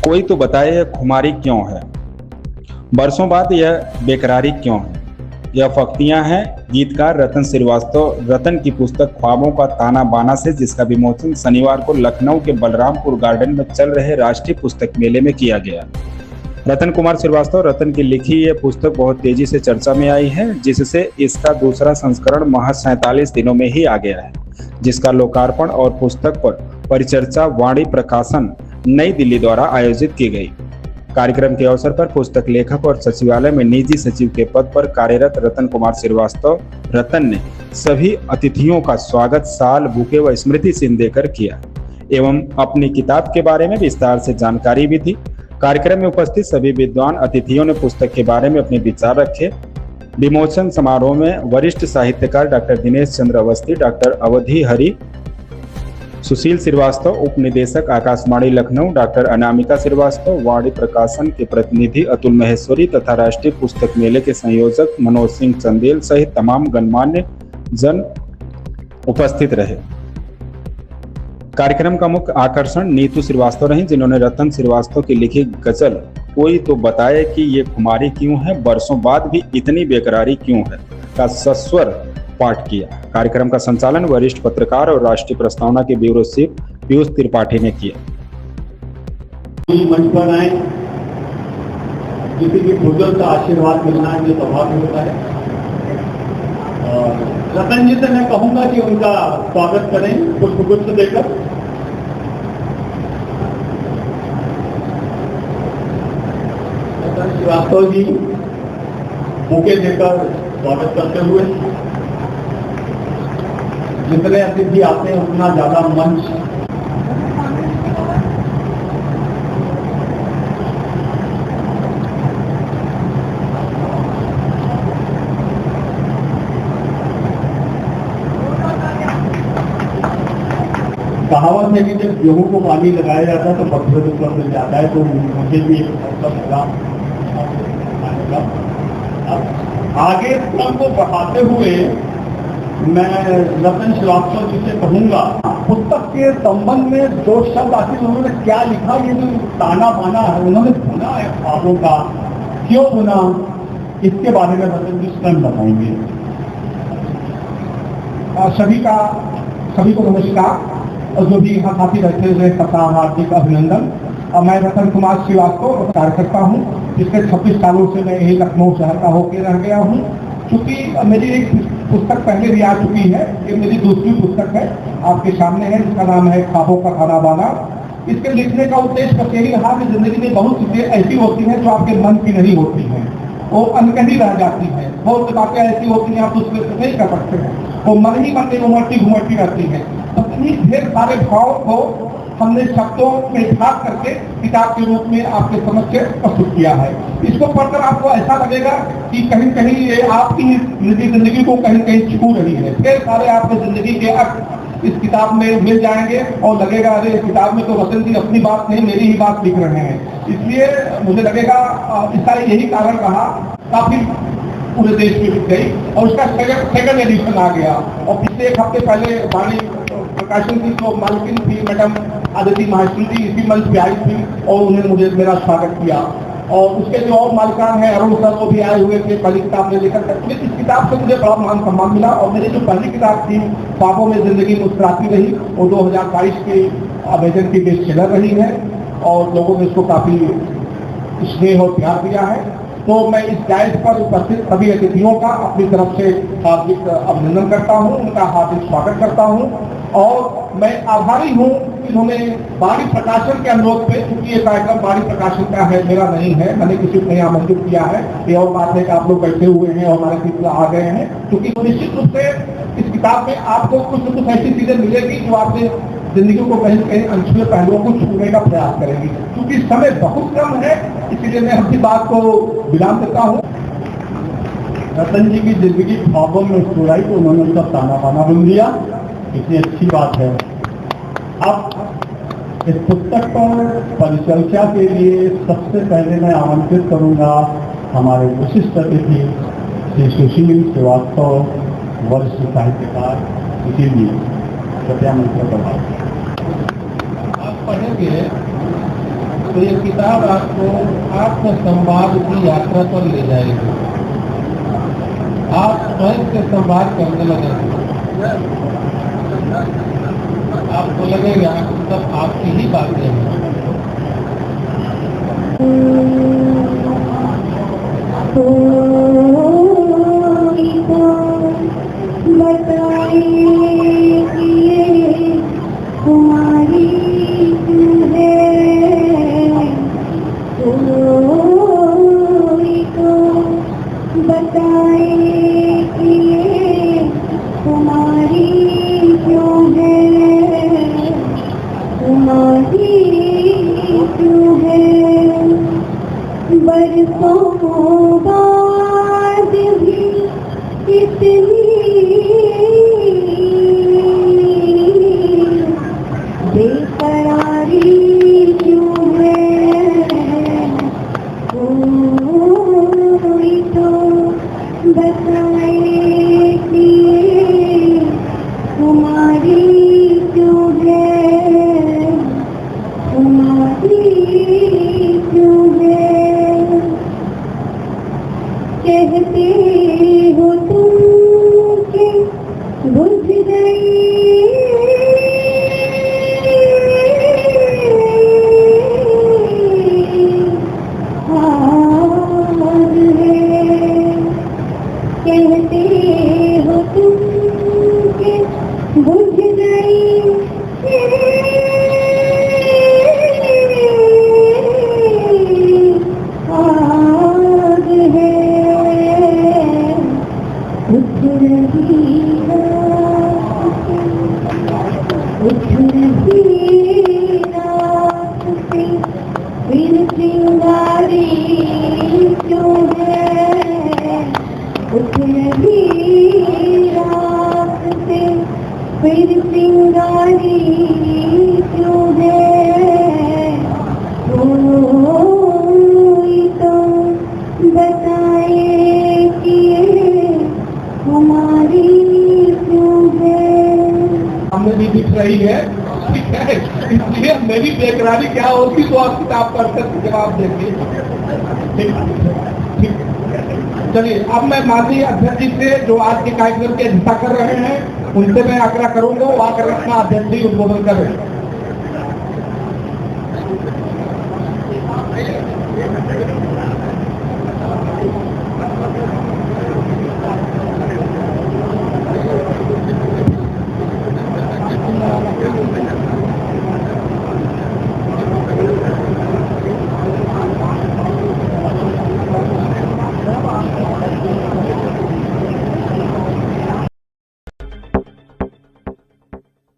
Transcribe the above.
कोई तो बताए यह खुमारी क्यों है, बरसों बाद यह बेकरारी क्यों है। यह फख्तियां हैं गीतकार रतन श्रीवास्तव रतन की पुस्तक ख्वाबों का ताना बाना से, जिसका विमोचन शनिवार को लखनऊ के बलरामपुर गार्डन में चल रहे राष्ट्रीय पुस्तक मेले में किया गया। रतन कुमार श्रीवास्तव रतन की लिखी यह पुस्तक बहुत तेजी से चर्चा में आई है, जिससे इसका दूसरा संस्करण महज 47 दिनों में ही आ गया है, जिसका लोकार्पण और पुस्तक पर परिचर्चा वाणी प्रकाशन नई दिल्ली द्वारा आयोजित की गई। कार्यक्रम के अवसर पर पुस्तक लेखक और सचिवालय में निजी सचिव के पद पर कार्यरत रतन कुमार श्रीवास्तव रतन ने सभी अतिथियों का स्वागत शाल, बुके व स्मृति चिन्ह देकर किया एवं अपनी किताब के बारे में विस्तार से जानकारी भी दी। कार्यक्रम में उपस्थित सभी विद्वान अतिथियों ने पुस्तक के बारे में अपने विचार रखे। विमोचन समारोह में वरिष्ठ साहित्यकार डॉक्टर दिनेश चंद्र अवस्थी, डॉक्टर अवधि हरि, सुशील श्रीवास्तव, उप निदेशक आकाशवाणी लखनऊ डॉक्टर अनामिका श्रीवास्तव, वाणी प्रकाशन के प्रतिनिधि अतुल महेश्वरी तथा राष्ट्रीय पुस्तक मेले के संयोजक मनोज सिंह चंदेल सहित तमाम गणमान्य जन उपस्थित रहे। कार्यक्रम का मुख्य आकर्षण नीतू श्रीवास्तव रही, जिन्होंने रतन श्रीवास्तव की लिखी गजल कोई तो बताए कि ये खुमारी क्यों है, बरसों बाद भी इतनी बेकरारी क्यों है का सस्वर पाठ किया। कार्यक्रम का संचालन वरिष्ठ पत्रकार और राष्ट्रीय प्रस्तावना के ब्यूरो चीफ पीयूष त्रिपाठी ने किया। मंच पर आए, किसी भी बुजुर्ग का आशीर्वाद मिलना है जो स्वभाव होता है। रतन जी से मैं कहूंगा कि उनका स्वागत करें पुष्पगुच्छ देकर। रतन श्रीवास्तव जी बुके देकर स्वागत करते हुए, जितने अतिथि आते हैं उतना ज्यादा मंच कहावत है कि जब गेहूं को पानी लगाया जाता है तो पत्थर ऊपर मिल जाता है, तो मुझे भी एक अवसर मिला। अब आगे क्रम को बढ़ाते हुए मैं रतन श्रीवास्तव जी से कहूंगा, पुस्तक के संबंध में दो शब्द आखिर उन्होंने क्या लिखा, ये जो ताना बाना है उन्होंने बुना है ख्वाबों का, क्यों बुना, इसके बारे में रतन जी स्वयं बताएंगे। सभी को नमस्कार और जो भी यहाँ साथी बैठे हुए सबका हार्दिक अभिनंदन। और मैं रतन कुमार श्रीवास्तव कार्यकर्ता हूँ, पिछले 26 सालों से मैं यही लखनऊ शहर का होकर रह गया हूँ। चूंकि मेरी एक पुस्तक पहले भी आ चुकी है, ये मेरी दूसरी पुस्तक है, आपके सामने है, जिसका नाम है ख्वाबों का ताना बाना। इसके लिखने का उद्देश्य बस यही रहा कि जिंदगी में बहुत चीजें ऐसी होती हैं जो आपके मन की नहीं होती हैं, वो अनकही रह जाती है। बहुत बातें ऐसी होती हैं आप उसमें नहीं कर सकते हैं, वो मन ही मन में उमड़ती घुमड़ती रहती है। अपनी ढेर सारे भाव को हमने शब्दों में ढाक करके किताब के रूप में आपके समक्ष प्रस्तुत किया है। इसको पढ़कर आपको ऐसा लगेगा कि कहीं कहीं ये आपकी निजी जिंदगी को कहीं कहीं छू रही है। ढेर सारे आपके जिंदगी के अर्थ इस किताब में मिल जाएंगे और लगेगा अरे इस किताब में तो वसंत जी अपनी बात नहीं मेरी ही बात लिख रहे हैं। इसलिए मुझे लगेगा इसका यही कारण रहा, काफी पूरे देश में लिख गई और उसका सेकंड एडिशन आ गया। और पिछले एक हफ्ते पहले वाणी प्रकाशन की जो मालकिन थी मैडम आदिति महाश्री जी, इसी मंच पे आई थी और उन्होंने मुझे मेरा स्वागत किया। और उसके जो और मालिकान हैं अरुण सर, वो भी आए हुए थे पहली किताब में लेकर। इस किताब से मुझे बड़ा मान सम्मान मिला। और मेरी जो पहली किताब थी ख्वाबों में जिंदगी मुस्कुराती रही, वो 2022 के अमेजन की बेस्ट सेलर रही है और लोगों ने इसको काफी स्नेह और प्यार दिया है। तो मैं इस डायस पर उपस्थित सभी अतिथियों का अपनी तरफ से हार्दिक अभिनंदन करता हूँ, उनका हार्दिक स्वागत करता हूँ। और मैं आभारी हूँ इन्होंने वाणी प्रकाशन के अनुरोध पे, क्योंकि ये कार्यक्रम वाणी प्रकाशन का है, मेरा नहीं है, मैंने किसी को नहीं आमंत्रित किया है। ये और बात है कि आप लोग बैठे हुए हैं और हमारे मित्र आ गए हैं, क्योंकि निश्चित रूप से इस किताब में आपको कुछ न कुछ ऐसी चीजें मिलेगी जो आपने जिंदगी को कहीं कहीं अनछुए पहलुओं को छूने का प्रयास करेंगी। क्योंकि समय बहुत कम है, इसीलिए मैं अपनी बात को विराम देता हूँ। रतन जी की जिंदगी ख्वाबों में मुस्कुराई तो उन्होंने उसका ताना बाना बन दिया, इतनी अच्छी बात है। अब इस पुस्तक पर परिचर्चा के लिए सबसे पहले मैं आमंत्रित करूंगा हमारे विशिष्ट अतिथि श्री सुशील श्रीवास्तव, वरिष्ठ साहित्यकार, इसीलिए कृपया मंत्र पर आप पढ़ेंगे तो ये किताब आपको आत्म संवाद की यात्रा पर ले जाएगी। आप स्वयं से संवाद करने लगेंगे, आपको लगेगा सब आपकी ही बातें हैं। तुम्हारी बताए कि ये तुम्हारी क्यों है, तुम्हारी क्यों है। बरसों बाद भी इतनी बेकरारी क्यों है। कोई तो बताए कि ये तुम्हारी क्यों है, तुम्हारी क्यों है। कहते हो तुम कि बुझ गई आग है। कहते हो तुम कि बुझ गई आग है। उठ रही रात से फिर चिंगारी क्यों है। उठ रही रात से फिर चिंगारी क्यों है। कोई तो बताए कि ये हमारी क्यों है। हमने भी दिख रही है, ठीक है, इसलिए मेरी बेकरारी क्या होगी तो आप किताब पढ़ कर जवाब देंगे। ठीक, चलिए अब मैं माननीय अध्यक्ष जी से जो आज के कार्यक्रम की अध्यक्षता कर रहे हैं उनसे मैं आग्रह करूंगा वो आकर अपना अध्यक्ष जी उद्बोधन करें।